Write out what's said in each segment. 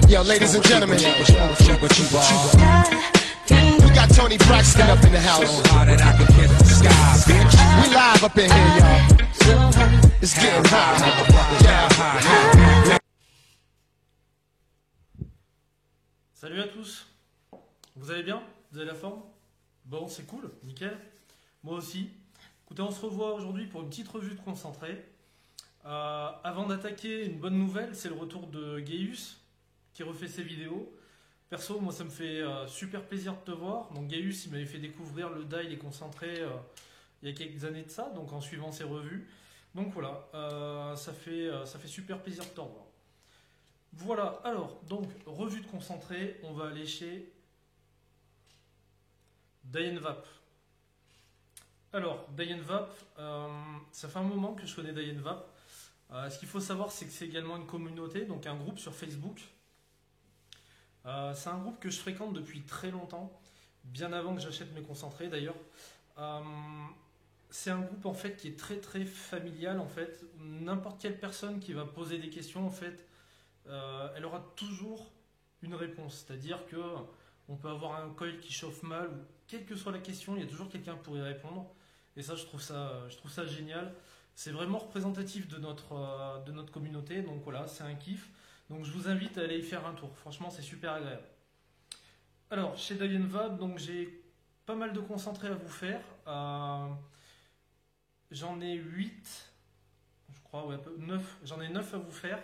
Yo, ladies and gentlemen, we got Tony Braxton up in the house. We live up in here, y'all. It's getting hot. Yeah. Salut à tous, vous allez bien? Vous avez la forme? Bon, c'est cool, nickel. Moi aussi. Écoutez, on se revoit aujourd'hui pour une petite revue de concentré. Avant d'attaquer, une bonne nouvelle, c'est le retour de Gaius qui refait ses vidéos. Perso, moi ça me fait super plaisir de te voir. Donc Gaius, il m'avait fait découvrir le die, les concentrés il y a quelques années de ça, donc en suivant ses revues. Donc voilà, ça fait super plaisir de te revoir. Voilà, alors, donc, revue de concentré, on va aller chez Dyenvap. Alors, Dyenvap, ça fait un moment que je connais Dyenvap. Ce qu'il faut savoir, c'est que c'est également une communauté, donc un groupe sur Facebook. C'est un groupe que je fréquente depuis très longtemps, bien avant que j'achète mes concentrés d'ailleurs. C'est un groupe en fait qui est très très familial en fait. N'importe quelle personne qui va poser des questions en fait, elle aura toujours une réponse. C'est-à-dire que on peut avoir un coil qui chauffe mal ou quelle que soit la question, il y a toujours quelqu'un pour y répondre. Et ça, je trouve ça génial. C'est vraiment représentatif de notre communauté. Donc voilà, c'est un kiff. Donc je vous invite à aller y faire un tour. Franchement, c'est super agréable. Alors, chez Dyenvap, donc j'ai pas mal de concentrés à vous faire. J'en ai 8, je crois, ouais, 9. J'en ai 9 à vous faire.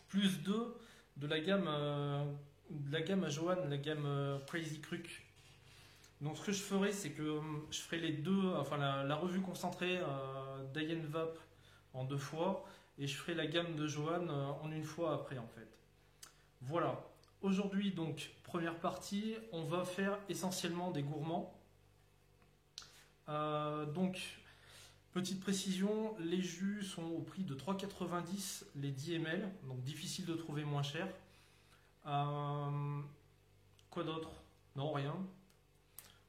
Plus 2 de la gamme à Johan, la gamme Crazy Kruk. Donc ce que je ferai, c'est que je ferai les deux, enfin la revue concentrée Dyenvap en 2 fois. Et je ferai la gamme de Johan en 1 fois après en fait. Voilà. Aujourd'hui donc, première partie, on va faire essentiellement des gourmands. Donc, petite précision, les jus sont au prix de 3,90 les 10 ml. Donc difficile de trouver moins cher. Quoi d'autre? Non, rien.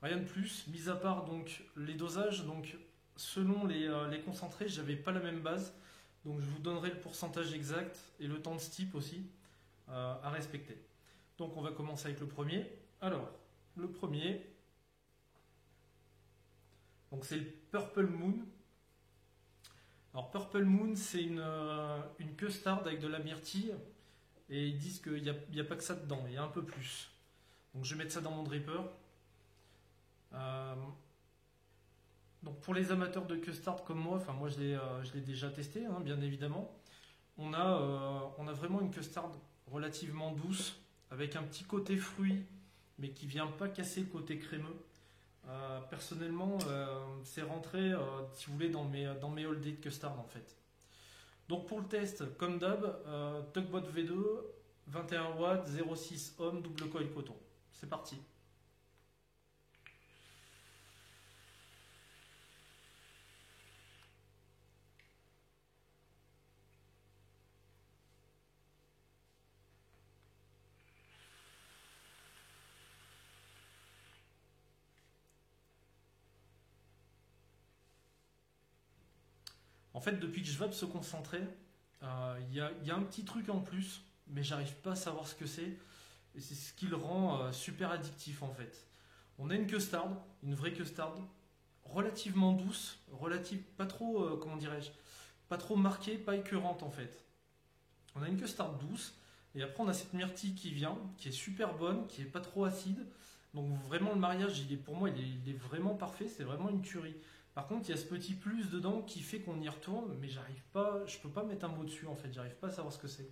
Rien de plus, mis à part donc les dosages. Donc selon les concentrés, j'avais pas la même base. Donc je vous donnerai le pourcentage exact et le temps de steep aussi à respecter. Donc on va commencer avec le premier. Alors, le premier, donc c'est le Purple Moon. Alors Purple Moon, c'est une custard avec de la myrtille. Et ils disent qu'il n'y a pas que ça dedans, il y a un peu plus. Donc je vais mettre ça dans mon dripper. Donc pour les amateurs de custard comme moi, enfin moi je l'ai déjà testé, hein, bien évidemment. On a vraiment une custard relativement douce, avec un petit côté fruit, mais qui vient pas casser le côté crémeux. Personnellement, c'est rentré, si vous voulez, dans mes all day de custard en fait. Donc pour le test, comme d'hab, Tugboat V2, 21 watts, 0,6 ohm, double coil coton. C'est parti. En fait, depuis que je vape se concentrer, il y a un petit truc en plus, mais j'arrive pas à savoir ce que c'est. Et c'est ce qui le rend super addictif en fait. On a une custard, une vraie custard, relativement douce, pas trop, comment dirais-je, pas trop marquée, pas écœurante en fait. On a une custard douce, et après on a cette myrtille qui vient, qui est super bonne, qui est pas trop acide. Donc vraiment le mariage, pour moi, il est vraiment parfait, c'est vraiment une tuerie. Par contre, il y a ce petit plus dedans qui fait qu'on y retourne, mais j'arrive pas, je peux pas mettre un mot dessus en fait, j'arrive pas à savoir ce que c'est.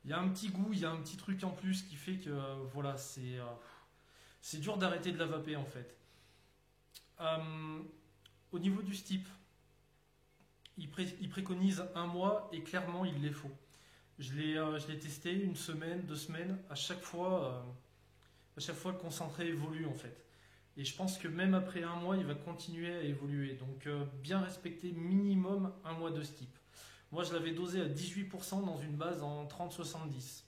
Il y a un petit goût, il y a un petit truc en plus qui fait que voilà, c'est dur d'arrêter de la vaper en fait. Au niveau du steep, il préconise 1 mois et clairement il les faut. Je l'ai testé 1 semaine, 2 semaines, à chaque fois le concentré évolue en fait. Et je pense que même après 1 mois, il va continuer à évoluer. Donc bien respecter minimum 1 mois de steep. Moi, je l'avais dosé à 18% dans une base en 30-70.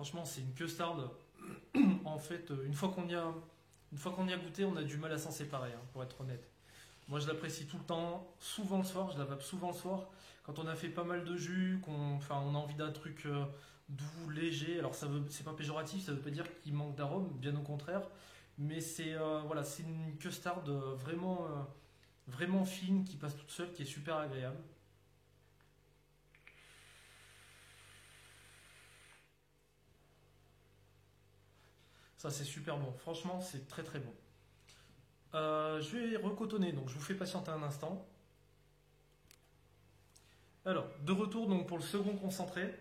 Franchement, c'est une custard. En fait, une fois qu'on y a goûté, on a du mal à s'en séparer, hein, pour être honnête. Moi, je l'apprécie tout le temps, souvent le soir, je la vape souvent le soir. Quand on a fait pas mal de jus, enfin, on a envie d'un truc doux, léger. Alors, c'est pas péjoratif, ça veut pas dire qu'il manque d'arôme, bien au contraire. Mais c'est voilà, c'est une custard vraiment fine qui passe toute seule, qui est super agréable. Ça, c'est super bon. Franchement, c'est très très bon. Je vais recotonner, donc je vous fais patienter un instant. Alors, de retour donc pour le second concentré.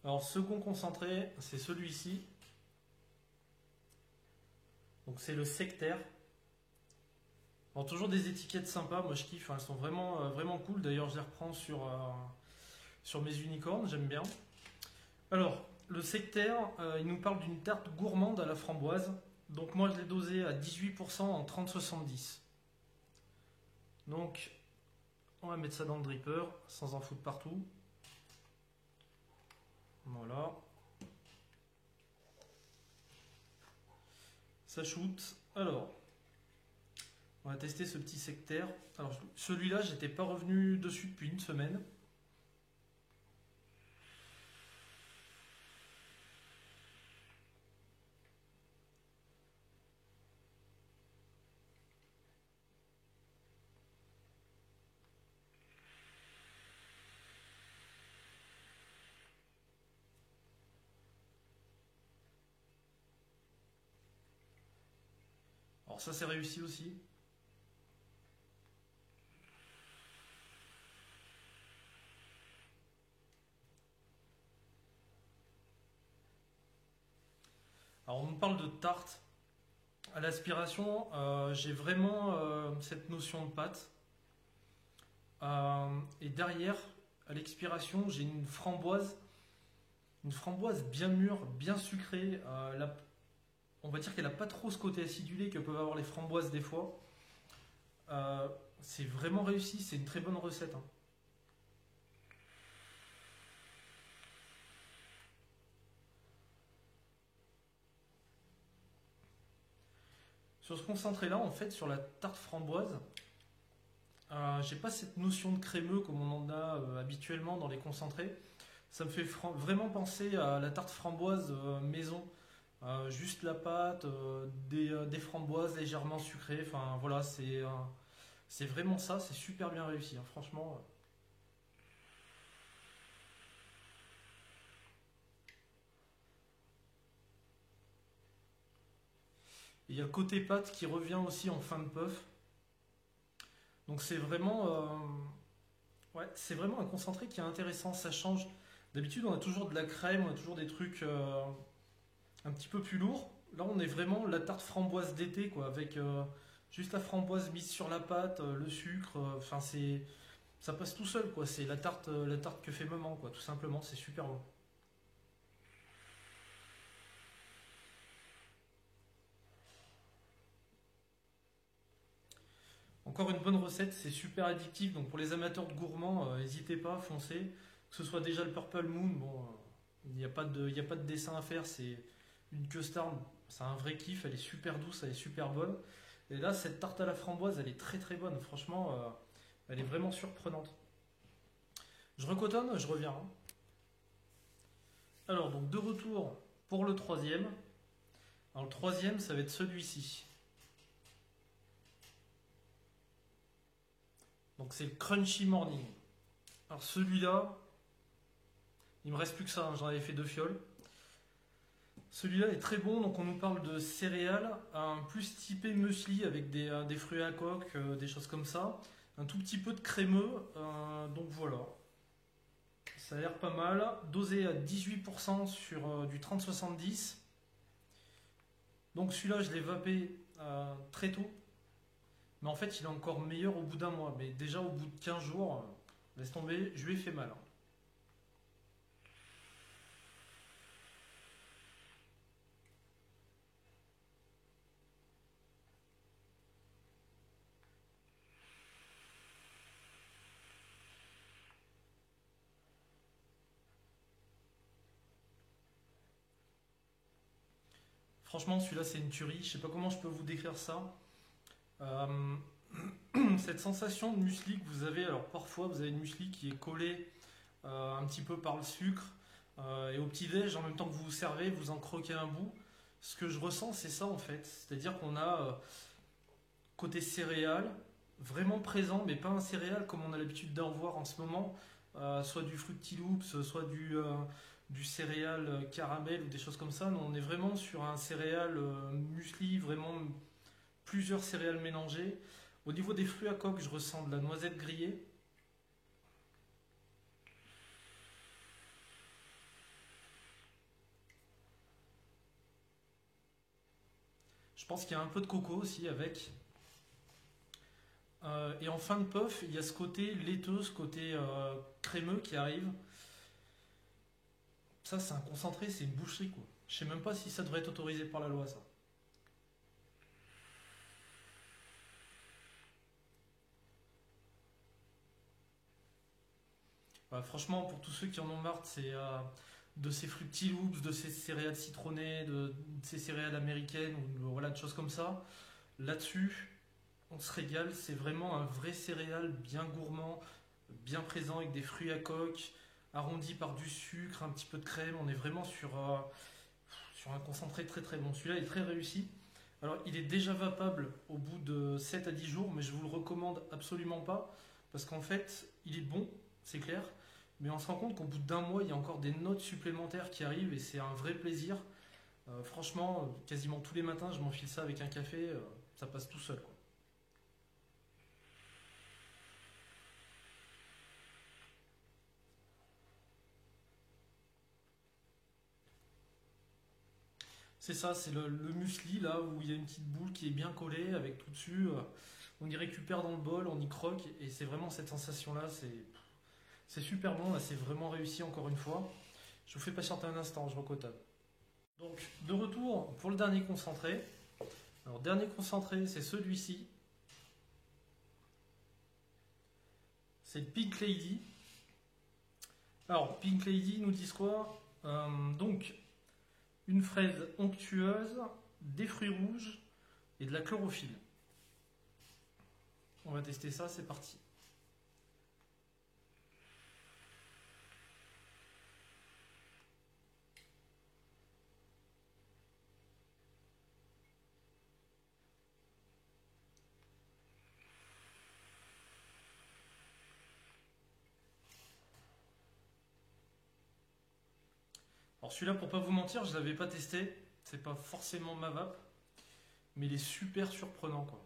Alors, second concentré, c'est celui-ci. Donc, c'est le sectaire. Alors, toujours des étiquettes sympas, moi je kiffe, hein, elles sont vraiment cool. D'ailleurs, je les reprends sur mes unicornes, j'aime bien. Alors, le sectaire, il nous parle d'une tarte gourmande à la framboise. Donc, moi je l'ai dosé à 18% en 30-70. Donc, on va mettre ça dans le dripper sans en foutre partout. Voilà. Ça shoot. Alors, on va tester ce petit sectaire. Alors, celui-là, j'étais pas revenu dessus depuis une semaine. Alors ça, c'est réussi aussi. Alors, on nous parle de tarte. À l'aspiration, j'ai vraiment cette notion de pâte. Et derrière, à l'expiration, j'ai une framboise bien mûre, bien sucrée. On va dire qu'elle n'a pas trop ce côté acidulé que peuvent avoir les framboises des fois. C'est vraiment réussi, c'est une très bonne recette, hein. Sur ce concentré là, en fait, sur la tarte framboise, j'ai pas cette notion de crémeux comme on en a habituellement dans les concentrés. Ça me fait vraiment penser à la tarte framboise maison. Juste la pâte, des framboises légèrement sucrées. Enfin voilà, c'est vraiment ça. C'est super bien réussi, hein, franchement. Il y a le côté pâte qui revient aussi en fin de puff. Donc c'est vraiment un concentré qui est intéressant. Ça change. D'habitude, on a toujours de la crème, on a toujours des trucs un petit peu plus lourds. Là, on est vraiment la tarte framboise d'été, quoi, avec juste la framboise mise sur la pâte, le sucre. Enfin, ça passe tout seul, quoi. C'est la tarte que fait maman, quoi. Tout simplement, c'est super bon. Encore une bonne recette, c'est super addictif. Donc pour les amateurs de gourmands, n'hésitez pas, foncez. Que ce soit déjà le Purple Moon, bon, il y a pas de dessin à faire. C'est une custard, c'est un vrai kiff. Elle est super douce, elle est super bonne. Et là, cette tarte à la framboise, elle est très très bonne. Franchement, elle est vraiment surprenante. Je recotonne, je reviens, hein. Alors, donc de retour pour le troisième. Alors, le troisième, ça va être celui-ci. Donc, c'est le Crunchy Morning. Alors, celui-là, il me reste plus que ça, hein, j'en avais fait 2 fioles. Celui-là est très bon, donc on nous parle de céréales, un plus typé muesli avec des fruits à coque, des choses comme ça. Un tout petit peu de crémeux, donc voilà. Ça a l'air pas mal. Dosé à 18% sur du 30-70. Donc celui-là, je l'ai vapé très tôt. Mais en fait, il est encore meilleur au bout d'un mois. Mais déjà, au bout de 15 jours, laisse tomber, je lui ai fait mal, hein. Franchement, celui-là, c'est une tuerie. Je sais pas comment je peux vous décrire ça. Euh, Cette sensation de muesli que vous avez, alors parfois vous avez une muesli qui est collée un petit peu par le sucre, et au petit-déj, en même temps que vous vous servez, vous en croquez un bout. Ce que je ressens, c'est ça en fait. C'est-à-dire qu'on a côté céréales, vraiment présent, mais pas un céréal comme on a l'habitude d'en voir en ce moment, soit du Fruity Loops, soit du céréal caramel ou des choses comme ça. Nous, on est vraiment sur un céréal muesli, vraiment plusieurs céréales mélangées. Au niveau des fruits à coque, je ressens de la noisette grillée. Je pense qu'il y a un peu de coco aussi avec. Et en fin de puff, il y a ce côté laiteux, ce côté crémeux qui arrive. Ça, c'est un concentré, c'est une boucherie quoi. Je sais même pas si ça devrait être autorisé par la loi, ça. Franchement, pour tous ceux qui en ont marre, de ces Fruity Loops, de ces céréales citronnées, de ces céréales américaines, ou voilà, de choses comme ça, là-dessus, on se régale. C'est vraiment un vrai céréal bien gourmand, bien présent, avec des fruits à coque, arrondi par du sucre, un petit peu de crème. On est vraiment sur un concentré très très bon. Celui-là est très réussi. Alors, il est déjà vapable au bout de 7 à 10 jours, mais je vous le recommande absolument pas, parce qu'en fait, il est bon, c'est clair, mais on se rend compte qu'au bout d'un mois, il y a encore des notes supplémentaires qui arrivent, et c'est un vrai plaisir. Franchement, quasiment tous les matins, je m'enfile ça avec un café, ça passe tout seul, quoi. C'est ça, c'est le muesli, là, où il y a une petite boule qui est bien collée, avec tout dessus. On y récupère dans le bol, on y croque, et c'est vraiment cette sensation-là, c'est super bon, là, c'est vraiment réussi encore une fois. Je vous fais patienter un instant, je recotope. Donc, de retour pour le dernier concentré. Alors, dernier concentré, c'est celui-ci. C'est le Pink Lady. Alors, Pink Lady nous disent quoi? Donc, une fraise onctueuse, des fruits rouges et de la chlorophylle. On va tester ça, c'est parti. Alors celui-là, pour pas vous mentir, je l'avais pas testé. C'est pas forcément ma vape, mais il est super surprenant quoi.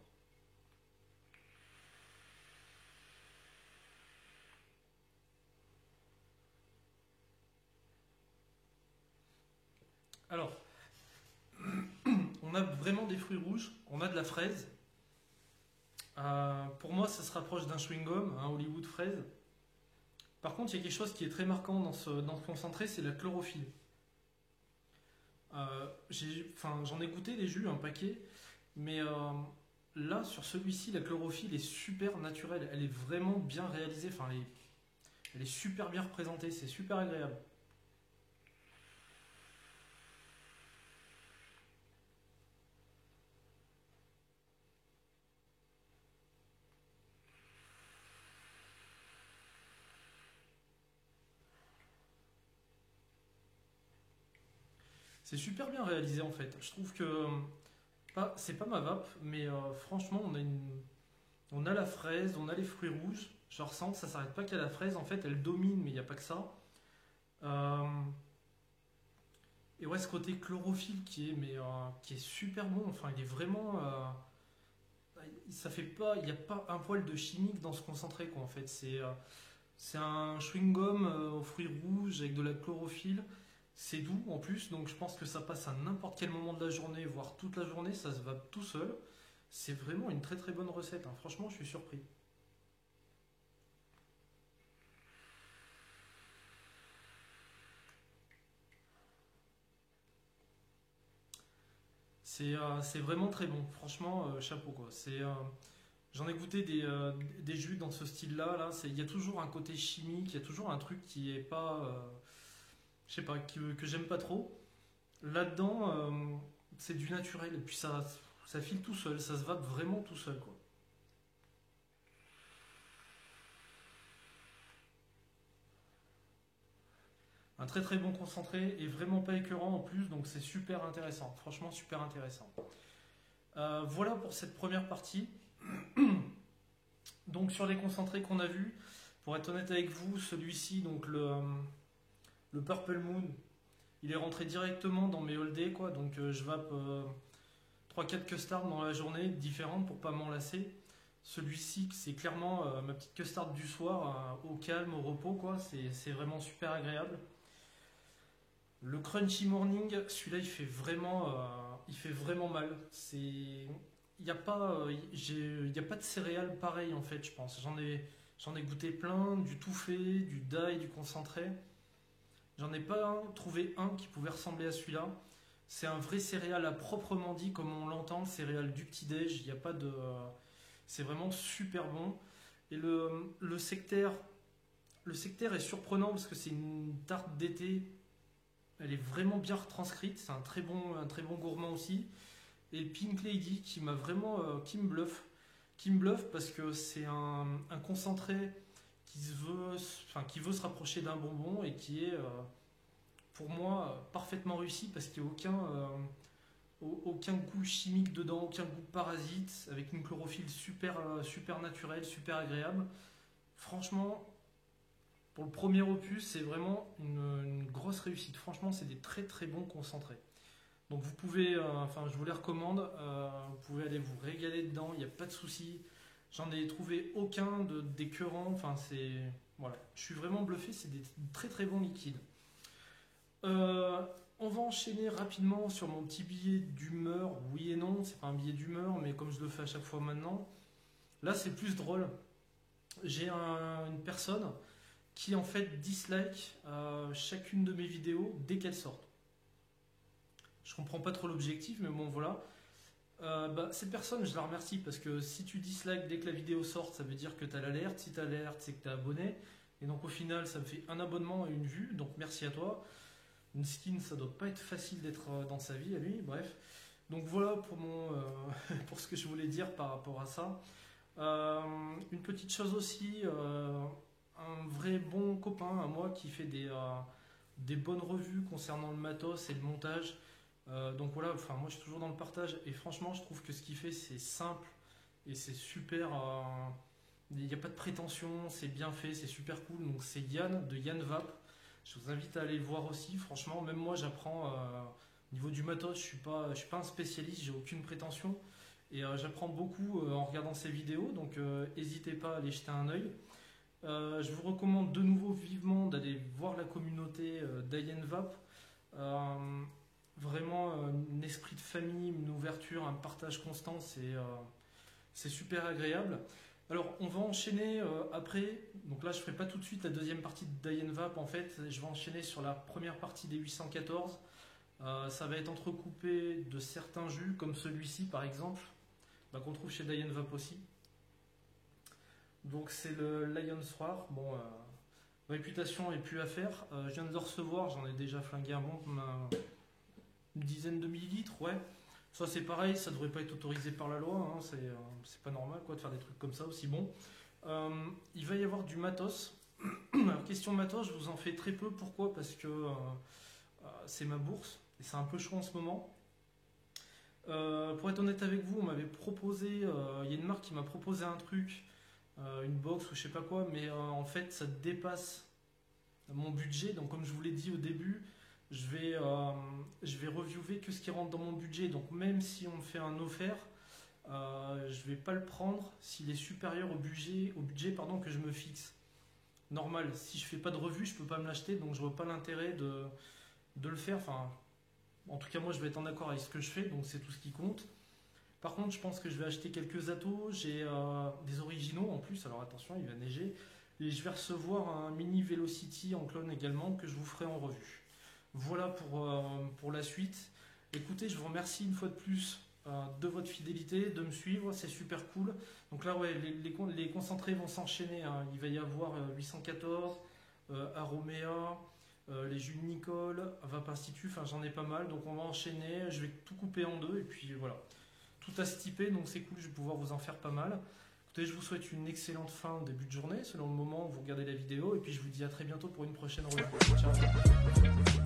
Alors, on a vraiment des fruits rouges, on a de la fraise. Pour moi, ça se rapproche d'un chewing-gum, un Hollywood fraise. Par contre, il y a quelque chose qui est très marquant dans ce concentré, c'est la chlorophylle. J'en ai goûté des jus, un paquet, mais là, sur celui-ci, la chlorophylle est super naturelle. Elle est vraiment bien réalisée, elle est super bien représentée, c'est super agréable. C'est super bien réalisé en fait. Je trouve que c'est pas ma vape, mais franchement, on a la fraise, on a les fruits rouges. Je ressens que ça s'arrête pas qu'à la fraise. En fait, elle domine, mais il n'y a pas que ça. Euh, et ouais, ce côté chlorophylle qui est super bon. Enfin, il est vraiment. Ça fait pas, il n'y a pas un poil de chimique dans ce concentré quoi. En fait, c'est un chewing-gum aux fruits rouges avec de la chlorophylle. C'est doux en plus, donc je pense que ça passe à n'importe quel moment de la journée, voire toute la journée, ça se va tout seul. C'est vraiment une très très bonne recette, hein. Franchement, je suis surpris. C'est vraiment très bon, franchement, chapeau quoi. J'en ai goûté des jus dans ce style-là, là, il y a toujours un côté chimique, il y a toujours un truc qui est pas, je sais pas, que j'aime pas trop. Là-dedans, c'est du naturel, et puis ça file tout seul, ça se vape vraiment tout seul, quoi. Un très très bon concentré et vraiment pas écœurant en plus, donc c'est super intéressant, franchement super intéressant. Voilà pour cette première partie. Donc sur les concentrés qu'on a vus, pour être honnête avec vous, celui-ci, donc le Purple Moon, il est rentré directement dans mes all day, quoi, donc je vape 3-4 custards dans la journée, différentes pour pas m'enlacer. Celui-ci, c'est clairement ma petite custard du soir, au calme, au repos, quoi, c'est vraiment super agréable. Le Crunchy Morning, celui-là il fait vraiment mal. Il n'y a pas, y a pas de céréales pareilles en fait, je pense. J'en ai goûté plein, du tout fait, du dye, du concentré. J'en ai pas trouvé un qui pouvait ressembler à celui-là. C'est un vrai céréal à proprement dit, comme on l'entend, le céréal du petit-déj. Il y a pas de, c'est vraiment super bon. Et le sectaire est surprenant parce que c'est une tarte d'été. Elle est vraiment bien retranscrite. C'est un très bon gourmand aussi. Et Pink Lady qui m'a vraiment, qui me bluffe. Qui me bluffe parce que c'est un concentré qui veut se rapprocher d'un bonbon et qui est, pour moi, parfaitement réussi parce qu'il n'y a aucun goût chimique dedans, aucun goût parasite, avec une chlorophylle super naturelle, super agréable. Franchement, pour le premier opus, c'est vraiment une grosse réussite. Franchement, c'est des très très bons concentrés. Donc vous pouvez, je vous les recommande, vous pouvez aller vous régaler dedans, il n'y a pas de souci. J'en ai trouvé aucun d'écœurant, voilà. Je suis vraiment bluffé, c'est des très très bons liquides. On va enchaîner rapidement sur mon petit billet d'humeur. Oui et non, c'est pas un billet d'humeur, mais comme je le fais à chaque fois maintenant, là c'est plus drôle. J'ai une personne qui en fait dislike chacune de mes vidéos dès qu'elles sortent. Je comprends pas trop l'objectif, mais bon voilà. Cette personne, je la remercie parce que si tu dislikes dès que la vidéo sort, ça veut dire que tu as l'alerte. Si tu as l'alerte, c'est que tu es abonné. Et donc au final, ça me fait un abonnement et une vue. Donc merci à toi. Une skin, ça doit pas être facile d'être dans sa vie à lui. Bref. Donc voilà pour pour ce que je voulais dire par rapport à ça. Une petite chose aussi, un vrai bon copain à moi qui fait des bonnes revues concernant le matos et le montage. Donc voilà, moi je suis toujours dans le partage et franchement je trouve que ce qu'il fait c'est simple et c'est super, il n'y a pas de prétention, c'est bien fait, c'est super cool. Donc c'est Yann de Yann Vap, je vous invite à aller le voir aussi. Franchement même moi j'apprends, au niveau du matos je suis pas un spécialiste, j'ai aucune prétention et j'apprends beaucoup en regardant ses vidéos, donc n'hésitez pas à aller jeter un œil. Je vous recommande de nouveau vivement d'aller voir la communauté d'Yann Vap. Vraiment un esprit de famille, une ouverture, un partage constant, c'est super agréable. Alors on va enchaîner après, donc là je ne ferai pas tout de suite la deuxième partie de Diane Vap en fait, je vais enchaîner sur la première partie des 814. Ça va être entrecoupé de certains jus comme celui-ci par exemple, qu'on trouve chez Diane Vap aussi. Donc c'est le Lion's Roar, bon réputation et plus à faire, je viens de le recevoir, j'en ai déjà flingué un bon, une dizaine de millilitres, ouais. Ça c'est pareil, ça devrait pas être autorisé par la loi, hein. C'est pas normal quoi de faire des trucs comme ça aussi bon. Il va y avoir du matos. Alors, question matos, je vous en fais très peu, pourquoi? Parce que c'est ma bourse et c'est un peu chaud en ce moment. Pour être honnête avec vous, on m'avait proposé, il y a une marque qui m'a proposé un truc, une box ou je sais pas quoi, mais en fait ça dépasse mon budget. Donc comme je vous l'ai dit au début, je vais reviewer que ce qui rentre dans mon budget. Donc même si on me fait un offert, je vais pas le prendre s'il est supérieur au budget que je me fixe. Normal, si je fais pas de revue, je peux pas me l'acheter, donc je vois pas l'intérêt de le faire. Enfin, en tout cas moi je vais être en accord avec ce que je fais, donc c'est tout ce qui compte. Par contre, je pense que je vais acheter quelques atos. J'ai des originaux en plus. Alors attention, il va neiger. Et je vais recevoir un mini Velocity en clone également que je vous ferai en revue. Voilà pour la suite. Écoutez, je vous remercie une fois de plus de votre fidélité, de me suivre. C'est super cool. Donc là, ouais, les concentrés vont s'enchaîner, hein. Il va y avoir 814, Aromea, les jus de Nicole, Vape Institut, enfin j'en ai pas mal, donc on va enchaîner, je vais tout couper en deux, et puis voilà. Tout à se typer, donc c'est cool, je vais pouvoir vous en faire pas mal. Écoutez, je vous souhaite une excellente fin, début de journée, selon le moment où vous regardez la vidéo, et puis je vous dis à très bientôt pour une prochaine review. Ciao.